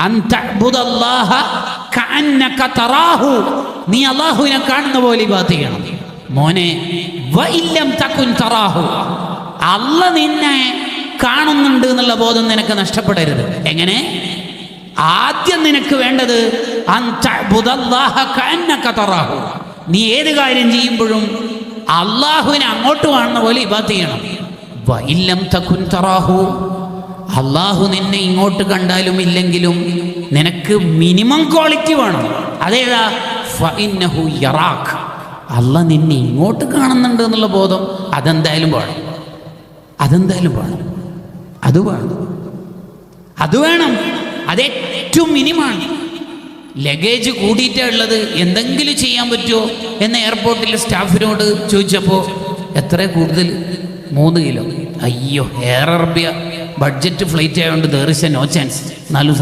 അൻ തഅ്ബുദല്ലാഹ കഅന്നക തറാഹു, നീ അല്ലാഹുവിനെ കാണുന്ന പോലെ ഇബാദത്ത് ചെയ്യണം. മോനെ, വഇല്ലം തകുൻ തറാഹു, അല്ലാഹ് നിന്നെ കാണുന്നുണ്ട് എന്നുള്ള ബോധം നിനക്ക് നഷ്ടപ്പെടരുത്. എങ്ങനെ? ആദ്യം നിനക്ക് വേണ്ടത് അൻ തഅ്ബുദല്ലാഹ കഅന്നക തറാഹു, നീ ഏത് കാര്യം ചെയ്യുമ്പോഴും അല്ലാഹുവിനെ അങ്ങോട്ട് കാണുന്ന പോലെ ഇബാദത്ത് ചെയ്യണം. വഇല്ലം തകുൻ തറാഹു, അല്ലാഹു നിന്നെ ഇങ്ങോട്ട് കണ്ടാലും ഇല്ലെങ്കിലും നിനക്ക് മിനിമം ക്വാളിറ്റി വേണം. അതേതാ? ഫഇന്നഹു യറാഖ്, അല്ലാഹ് നിന്നെ ഇങ്ങോട്ട് കാണുന്നുണ്ട് എന്നുള്ള ബോധം അതെന്തായാലും വേണം. അതെന്തായാലും വേണം. അത് വേണം. അതേറ്റവും മിനിമാണ്. ലഗേജ് കൂടിയിട്ടാണ് ഉള്ളത്, എന്തെങ്കിലും ചെയ്യാൻ പറ്റുമോ എന്ന് എയർപോർട്ടിലെ സ്റ്റാഫിനോട് ചോദിച്ചപ്പോൾ എത്ര കൂടുതൽ? 3 കിലോ. അയ്യോ, എയർ അറേബ്യ ബഡ്ജറ്റ് ഫ്ലൈറ്റ് ആയതുകൊണ്ട് there is a no chance. എന്നാലും